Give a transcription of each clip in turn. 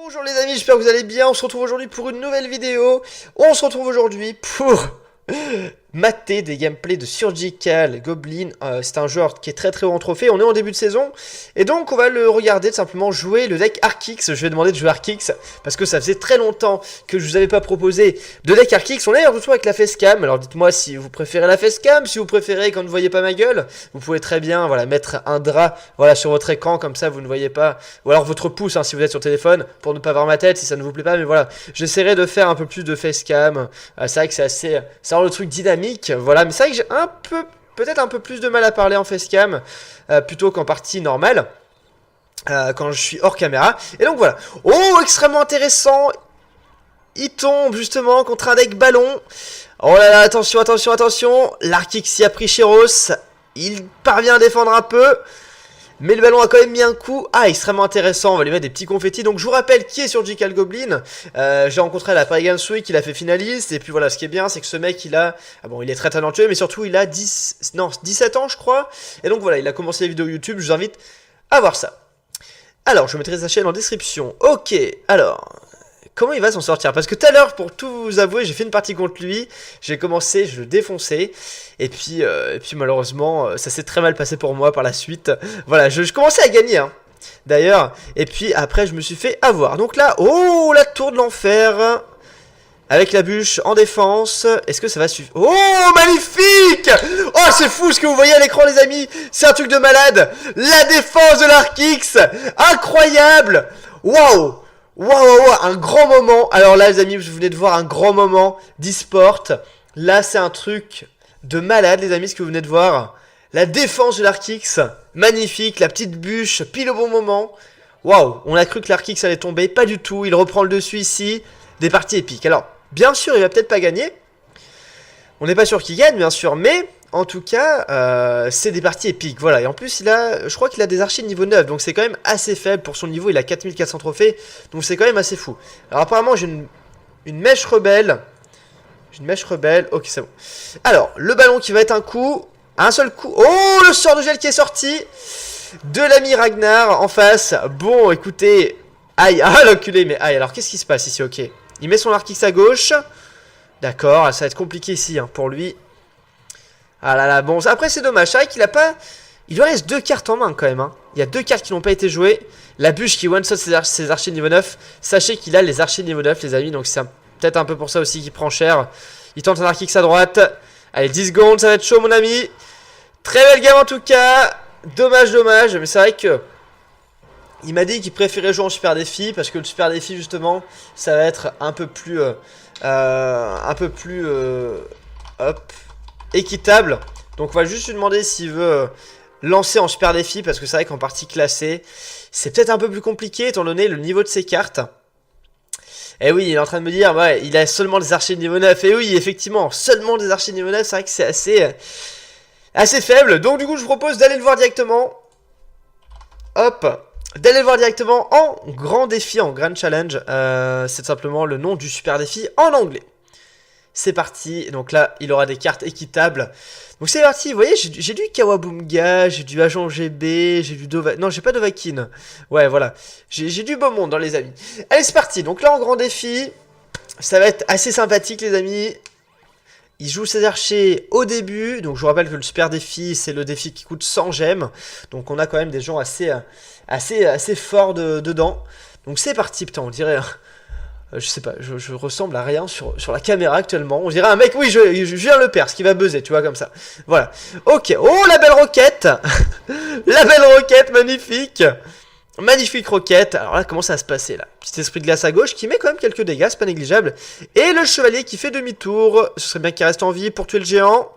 Bonjour les amis, j'espère que vous allez bien. On se retrouve aujourd'hui pour une nouvelle vidéo. On se retrouve aujourd'hui pour mater des gameplays de Surgical Goblin. C'est un joueur qui est très haut en trophée. On est en début de saison et donc on va le regarder tout simplement jouer le deck Arkix. Je vais demander de jouer Arkix parce que ça faisait très longtemps que je vous avais pas proposé de deck Arkix. On est d'ailleurs tout avec la facecam. Alors dites-moi si vous préférez la facecam, si vous préférez quand vous ne voyez pas ma gueule. Vous pouvez très bien voilà, mettre un drap voilà, sur votre écran comme ça vous ne voyez pas. Ou alors votre pouce hein, si vous êtes sur téléphone pour ne pas voir ma tête si ça ne vous plaît pas. Mais voilà, j'essaierai de faire un peu plus de facecam. C'est vrai que c'est assez... ça rend le truc dynamique. Voilà, mais c'est vrai que j'ai peut-être un peu plus de mal à parler en facecam plutôt qu'en partie normale quand je suis hors caméra. Et donc voilà. Oh, extrêmement intéressant. Il tombe justement contre un deck ballon. Oh là là, attention. L'Arkix y a pris Chéros. Il parvient à défendre un peu. Mais le ballon a quand même mis un coup. Ah, extrêmement intéressant. On va lui mettre des petits confettis. Donc, je vous rappelle qui est Surgical Goblin. J'ai rencontré à la Paris Games Week. Il a fait finaliste. Et puis voilà, ce qui est bien, c'est que ce mec, il a... Ah bon, il est très talentueux. Mais surtout, il a 17 ans, je crois. Et donc, voilà, il a commencé les vidéos YouTube. Je vous invite à voir ça. Alors, je mettrai sa chaîne en description. Ok, alors... Comment il va s'en sortir? Parce que tout à l'heure, pour tout vous avouer, j'ai fait une partie contre lui. J'ai commencé, je le défonçais. Et puis malheureusement, ça s'est très mal passé pour moi par la suite. Voilà, je commençais à gagner, hein, d'ailleurs. Et puis après, je me suis fait avoir. Donc là, oh, la tour de l'enfer. Avec la bûche en défense. Est-ce que ça va suffire? Oh, magnifique! Oh, c'est fou ce que vous voyez à l'écran, les amis. C'est un truc de malade. La défense de l'Arkix. Incroyable. Waouh! Waouh, un grand moment. Alors là les amis, vous venez de voir un grand moment d'e-sport. Là c'est un truc de malade les amis, ce que vous venez de voir. La défense de l'Arkix, magnifique, la petite bûche, pile au bon moment. Waouh, on a cru que l'Arkix allait tomber, pas du tout, il reprend le dessus ici. Des parties épiques. Alors, bien sûr il va peut-être pas gagner. On n'est pas sûr qu'il gagne bien sûr, mais... En tout cas, c'est des parties épiques, voilà. Et en plus, je crois qu'il a des archers de niveau 9, donc c'est quand même assez faible pour son niveau. Il a 4400 trophées, donc c'est quand même assez fou. Alors apparemment, j'ai une mèche rebelle. J'ai une mèche rebelle, ok, c'est bon. Alors, le ballon qui va être un coup, un seul coup. Oh, le sort de gel qui est sorti de l'ami Ragnar en face. Bon, écoutez, aïe, ah l'enculé, mais aïe. Alors, qu'est-ce qui se passe ici, ok. Il met son Arkix à gauche. D'accord, ça va être compliqué ici, hein, pour lui. Ah là là, bon, après c'est dommage, c'est vrai qu'il a pas... Il lui reste 2 cartes en main quand même, hein. Il y a 2 cartes qui n'ont pas été jouées. La bûche qui one-shot ses archers niveau 9. Sachez qu'il a les archers niveau 9 les amis, donc c'est peut-être un peu pour ça aussi qu'il prend cher. Il tente un Arkix à droite. Allez, 10 secondes, ça va être chaud mon ami. Très belle game en tout cas. Dommage, mais c'est vrai que... Il m'a dit qu'il préférait jouer en super défi, parce que le super défi justement, ça va être un peu plus... hop... équitable. Donc on va juste lui demander s'il veut lancer en super défi, parce que c'est vrai qu'en partie classée c'est peut-être un peu plus compliqué étant donné le niveau de ses cartes. Et oui, il est en train de me dire ouais, il a seulement des archers de niveau 9. Et oui, effectivement, seulement des archers de niveau 9, c'est vrai que c'est assez faible. Donc du coup je vous propose d'aller le voir directement. Hop, d'aller le voir directement en grand défi, en grand challenge. C'est simplement le nom du super défi en anglais. C'est parti, donc là il aura des cartes équitables. Donc c'est parti, vous voyez j'ai du Kawabunga, j'ai du Agent GB, j'ai du Dova... Non j'ai pas Dovahkiin. Ouais voilà, j'ai du beau monde dans les amis. Allez c'est parti, donc là en grand défi, ça va être assez sympathique les amis. Il joue ses archers au début, donc je vous rappelle que le super défi c'est le défi qui coûte 100 gemmes. Donc on a quand même des gens assez forts dedans. Donc c'est parti, putain on dirait... Je sais pas, je ressemble à rien sur la caméra actuellement. On dirait un mec, oui, je viens le père, ce qui va buzzer, tu vois, comme ça. Voilà. Ok, oh, la belle roquette. La belle roquette, magnifique. Magnifique roquette. Alors là, comment ça va se passer, là? Petit esprit de glace à gauche qui met quand même quelques dégâts, c'est pas négligeable. Et le chevalier qui fait demi-tour. Ce serait bien qu'il reste en vie pour tuer le géant.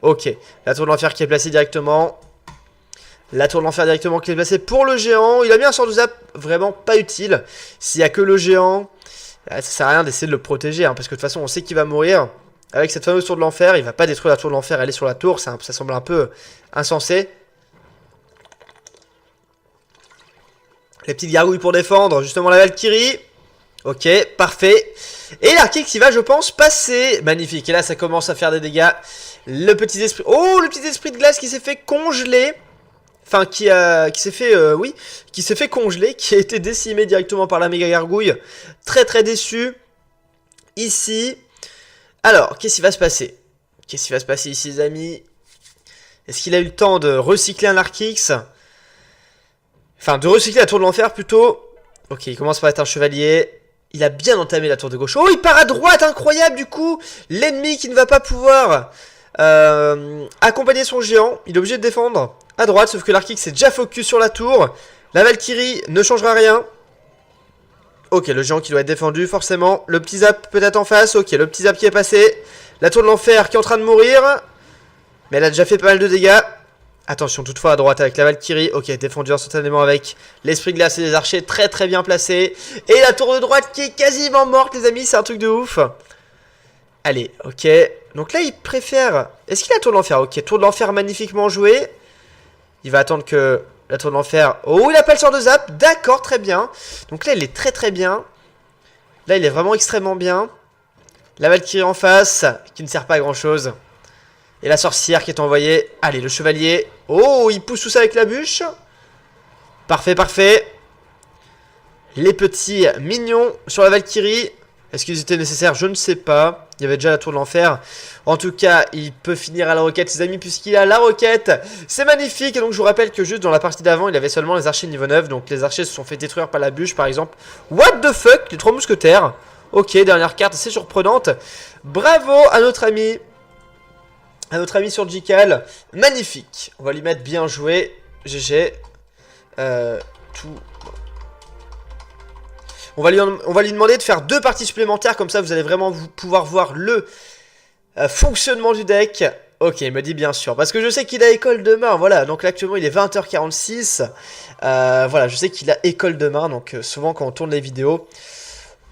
Ok, la tour de l'enfer qui est placée directement. La tour de l'enfer directement qui est placée pour le géant. Il a mis un sort de zap vraiment pas utile. S'il y a que le géant... Ça sert à rien d'essayer de le protéger, hein, parce que de toute façon on sait qu'il va mourir. Avec cette fameuse tour de l'enfer, il va pas détruire la tour de l'enfer, elle est sur la tour, ça semble un peu insensé. Les petites gargouilles pour défendre, justement la Valkyrie. Ok, parfait. Et l'Arkix qui va, je pense, passer. Magnifique, et là ça commence à faire des dégâts. Le petit esprit... Oh, le petit esprit de glace qui s'est fait congeler. Enfin, qui s'est fait, oui, qui s'est fait congeler, qui a été décimé directement par la méga gargouille. Très très déçu. Ici. Alors, qu'est-ce qui va se passer? Qu'est-ce qui va se passer ici, les amis? Est-ce qu'il a eu le temps de recycler un Arc-X? Enfin, de recycler la tour de l'enfer plutôt. Ok, il commence par être un chevalier. Il a bien entamé la tour de gauche. Oh, il part à droite, incroyable du coup. L'ennemi qui ne va pas pouvoir accompagner son géant. Il est obligé de défendre à droite, sauf que l'Arc-X est déjà focus sur la tour. La Valkyrie ne changera rien. Ok, le géant qui doit être défendu, forcément. Le petit zap peut-être en face. Ok, le petit zap qui est passé. La tour de l'enfer qui est en train de mourir. Mais elle a déjà fait pas mal de dégâts. Attention toutefois à droite avec la Valkyrie. Ok, défendu instantanément avec l'esprit glace et les archers très très bien placés. Et la tour de droite qui est quasiment morte, les amis. C'est un truc de ouf. Allez, ok. Donc là, il préfère... Est-ce qu'il a la tour de l'enfer? Ok, tour de l'enfer magnifiquement joué. Il va attendre que la tour de l'enfer... Oh, il a pas le sort de zap. D'accord, très bien. Donc là, il est très très bien. Là, il est vraiment extrêmement bien. La Valkyrie en face, qui ne sert pas à grand chose. Et la sorcière qui est envoyée. Allez, le chevalier. Oh, il pousse tout ça avec la bûche. Parfait, parfait. Les petits mignons sur la Valkyrie. Est-ce qu'ils étaient nécessaires? Je ne sais pas. Il y avait déjà la tour de l'enfer. En tout cas, il peut finir à la roquette, les amis, puisqu'il a la roquette. C'est magnifique. Et donc, je vous rappelle que juste dans la partie d'avant, il avait seulement les archers niveau 9. Donc, les archers se sont fait détruire par la bûche, par exemple. What the fuck? Les 3 mousquetaires. Ok, dernière carte assez surprenante. Bravo à notre ami. À notre ami surgical. Magnifique. On va lui mettre bien joué. GG. Tout... On va lui demander de faire 2 parties supplémentaires, comme ça vous allez vraiment pouvoir voir le fonctionnement du deck. Ok, il me dit bien sûr, parce que je sais qu'il a école demain, voilà, donc là actuellement il est 20h46, voilà, je sais qu'il a école demain, donc souvent quand on tourne les vidéos,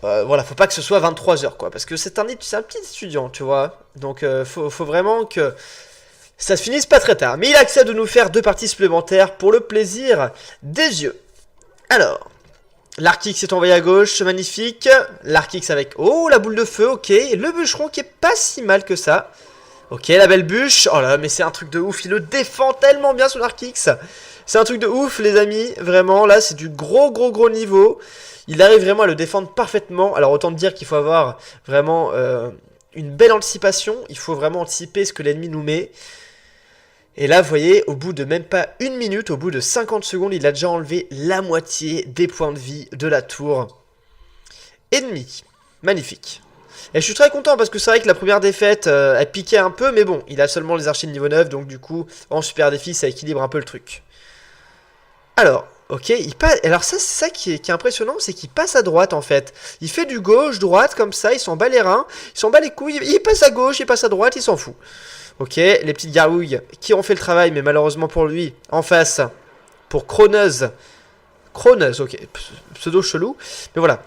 voilà, faut pas que ce soit 23h quoi, parce que c'est un petit étudiant, tu vois, donc faut vraiment que ça se finisse pas très tard, mais il accepte de nous faire 2 parties supplémentaires pour le plaisir des yeux. Alors... L'Arc-X est envoyé à gauche, magnifique. L'Arc-X avec... Oh, la boule de feu, ok. Et le bûcheron qui est pas si mal que ça. Ok, la belle bûche. Oh là, mais c'est un truc de ouf. Il le défend tellement bien son Arc-X. C'est un truc de ouf, les amis. Vraiment, là, c'est du gros niveau. Il arrive vraiment à le défendre parfaitement. Alors, autant dire qu'il faut avoir vraiment une belle anticipation. Il faut vraiment anticiper ce que l'ennemi nous met. Et là, vous voyez, au bout de même pas 1 minute, au bout de 50 secondes, il a déjà enlevé la moitié des points de vie de la tour ennemie. Magnifique. Et je suis très content parce que c'est vrai que la première défaite, elle piquait un peu, mais bon, il a seulement les archers de niveau 9, donc du coup, en super défi, ça équilibre un peu le truc. Alors, ok, il passe... Alors ça, c'est ça qui est impressionnant, c'est qu'il passe à droite, en fait. Il fait du gauche-droite, comme ça, il s'en bat les reins, il s'en bat les couilles, il passe à gauche, il passe à droite, il s'en fout. Ok, les petites gargouilles qui ont fait le travail, mais malheureusement pour lui, en face, pour Croneuse. Croneuse, ok, pseudo chelou. Mais voilà.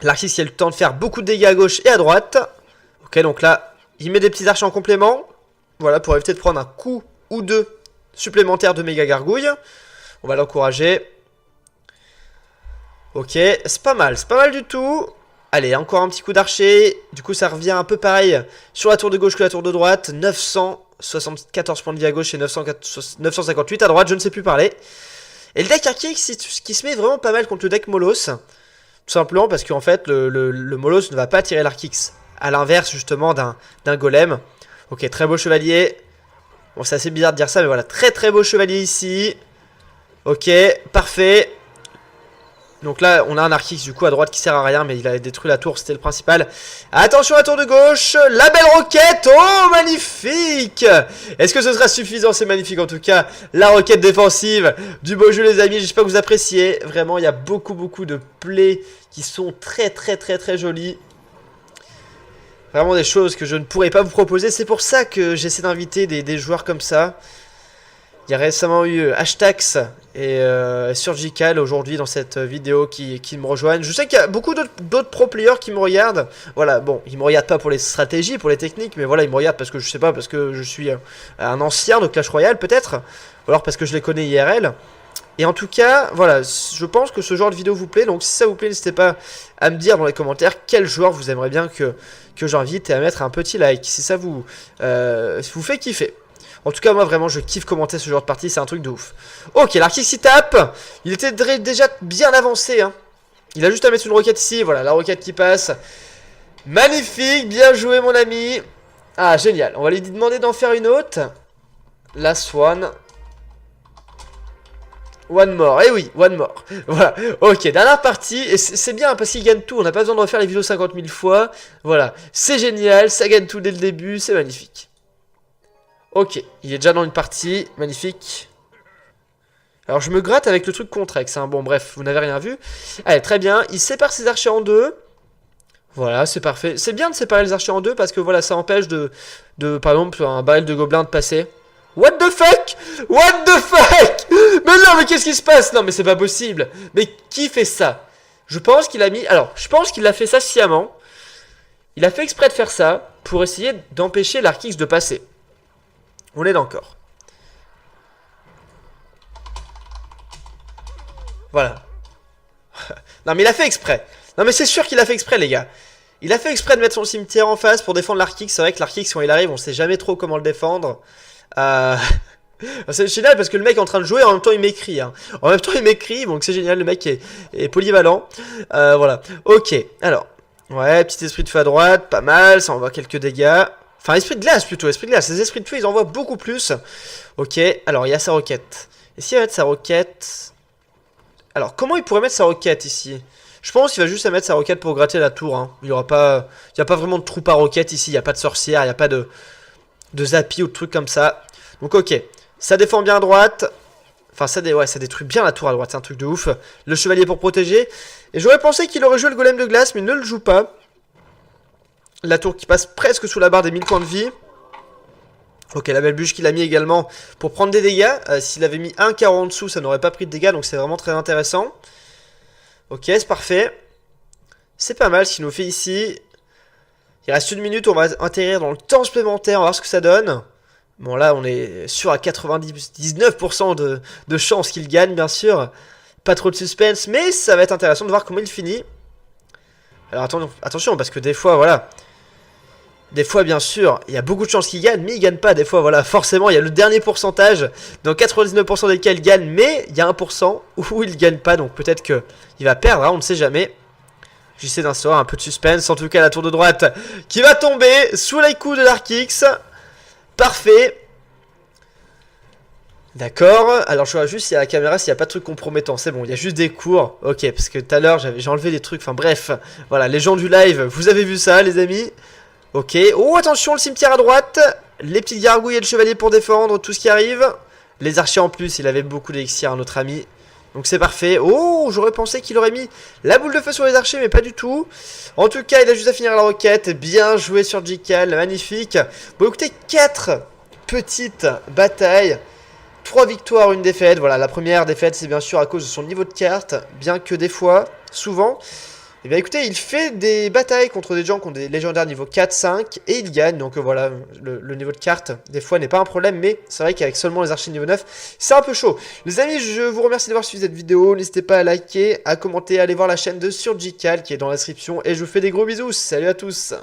L'Arc-X qui a le temps de faire beaucoup de dégâts à gauche et à droite. Ok, donc là, il met des petits archers en complément. Voilà, pour éviter de prendre un coup ou 2 supplémentaires de méga gargouilles. On va l'encourager. Ok, c'est pas mal du tout. Allez, encore un petit coup d'archer. Du coup, ça revient un peu pareil sur la tour de gauche que la tour de droite. 974 points de vie à gauche et 958 à droite, je ne sais plus parler. Et le deck Arc-X qui se met vraiment pas mal contre le deck Molos. Tout simplement parce qu'en fait, le Molos ne va pas tirer l'Arc-X. À l'inverse, justement, d'un golem. Ok, très beau chevalier. Bon, c'est assez bizarre de dire ça, mais voilà. Très beau chevalier ici. Ok, parfait. Donc là, on a un Arc-X du coup à droite qui sert à rien, mais il a détruit la tour, c'était le principal. Attention à la tour de gauche, la belle roquette, oh magnifique. Est-ce que ce sera suffisant? C'est magnifique en tout cas, la roquette défensive, du beau jeu les amis, j'espère que vous appréciez. Vraiment, il y a beaucoup de plays qui sont très jolies. Vraiment des choses que je ne pourrais pas vous proposer, c'est pour ça que j'essaie d'inviter des joueurs comme ça. Il y a récemment eu Hashtax et Surgical aujourd'hui dans cette vidéo qui me rejoignent. Je sais qu'il y a beaucoup d'autres pro players qui me regardent. Voilà, bon, ils me regardent pas pour les stratégies, pour les techniques, mais voilà, ils me regardent parce que je sais pas, parce que je suis un ancien de Clash Royale peut-être, ou alors parce que je les connais IRL. Et en tout cas, voilà, je pense que ce genre de vidéo vous plaît. Donc si ça vous plaît, n'hésitez pas à me dire dans les commentaires quel joueur vous aimeriez bien que j'invite et à mettre un petit like si ça vous fait kiffer. En tout cas, moi, vraiment, je kiffe commenter ce genre de partie, c'est un truc de ouf. Ok, l'artiste s'y tape. Il était déjà bien avancé, hein. Il a juste à mettre une roquette ici, voilà, la roquette qui passe. Magnifique, bien joué, mon ami. Ah, génial. On va lui demander d'en faire une autre. Last one. One more, eh oui, one more. Voilà, ok, dernière partie. Et c'est bien parce qu'il gagne tout. On n'a pas besoin de refaire les vidéos 50 000 fois. Voilà, c'est génial. Ça gagne tout dès le début. C'est magnifique. Ok, il est déjà dans une partie. Magnifique. Alors, je me gratte avec le truc Contrex. Hein. Bon, bref, vous n'avez rien vu. Allez, très bien. Il sépare ses archers en deux. Voilà, c'est parfait. C'est bien de séparer les archers en deux parce que voilà, ça empêche par exemple, un baril de gobelins de passer. What the fuck? What the fuck? Mais non, mais qu'est-ce qui se passe? Non, mais c'est pas possible. Mais qui fait ça? Je pense qu'il a mis... Alors, je pense qu'il a fait ça sciemment. Il a fait exprès de faire ça pour essayer d'empêcher l'Arkix de passer. On est d'accord. Voilà. Non, mais il a fait exprès. Non, mais c'est sûr qu'il a fait exprès, les gars. Il a fait exprès de mettre son cimetière en face pour défendre l'Arkix. C'est vrai que l'Arkix, quand il arrive, on sait jamais trop comment le défendre. C'est génial parce que le mec est en train de jouer et en même temps il m'écrit. Hein. En même temps il m'écrit, donc c'est génial, le mec est polyvalent. Voilà, ok, alors. Ouais, petit esprit de feu à droite, pas mal, ça envoie quelques dégâts. Enfin, esprit de glace plutôt, esprit de glace. Les esprits de feu ils envoient beaucoup plus. Ok, alors il y a sa roquette. Et s'il va mettre sa roquette... Alors, comment il pourrait mettre sa roquette ici? Je pense qu'il va juste mettre sa roquette pour gratter la tour. Hein. Il n'y aura pas... Il n'y a pas vraiment de troupe à roquette ici, il n'y a pas de sorcière, il n'y a pas de zappy ou de trucs comme ça. Donc ok, ça défend bien à droite. Enfin ça détruit bien la tour à droite, c'est un truc de ouf. Le chevalier pour protéger. Et j'aurais pensé qu'il aurait joué le golem de glace, mais il ne le joue pas. La tour qui passe presque sous la barre des 1000 points de vie. Ok, la belle bûche qu'il a mis également pour prendre des dégâts. S'il avait mis un carreau en dessous, ça n'aurait pas pris de dégâts, donc c'est vraiment très intéressant. Ok, c'est parfait. C'est pas mal ce qu'il nous fait ici. Il reste une minute, on va atterrir dans le temps supplémentaire, on va voir ce que ça donne. Bon là on est sûr à 99% de chances qu'il gagne bien sûr. Pas trop de suspense mais ça va être intéressant de voir comment il finit. Alors attention parce que des fois voilà. Des fois bien sûr il y a beaucoup de chances qu'il gagne mais il gagne pas. Des fois voilà forcément il y a le dernier pourcentage. Dans 99% des cas il gagne mais il y a 1% où il gagne pas. Donc peut-être qu'il va perdre, hein, on ne sait jamais. J'essaie d'instaurer un peu de suspense. En tout cas la tour de droite qui va tomber sous les coups de l'Arkix. Parfait. D'accord. Alors je vois juste si à la caméra s'il n'y a pas de trucs compromettants. C'est bon, il y a juste des cours. Ok, parce que tout à l'heure j'ai enlevé des trucs. Enfin bref. Voilà, les gens du live, vous avez vu ça les amis. Ok. Oh attention, le cimetière à droite. Les petites gargouilles et le chevalier pour défendre tout ce qui arrive. Les archers en plus, il avait beaucoup d'élixir à notre ami. Donc c'est parfait. Oh, j'aurais pensé qu'il aurait mis la boule de feu sur les archers, mais pas du tout. En tout cas, il a juste à finir la roquette. Bien joué sur Jikal, magnifique. Bon écoutez, 4 petites batailles. 3 victoires, une défaite. Voilà, la première défaite, c'est bien sûr à cause de son niveau de carte. Bien que des fois, souvent... Et bien écoutez, il fait des batailles contre des gens qui ont des légendaires niveau 4, 5 et il gagne. Donc voilà, le niveau de carte, des fois, n'est pas un problème. Mais c'est vrai qu'avec seulement les archers niveau 9, c'est un peu chaud. Les amis, je vous remercie d'avoir suivi cette vidéo. N'hésitez pas à liker, à commenter, à aller voir la chaîne de Surgical qui est dans la description. Et je vous fais des gros bisous. Salut à tous!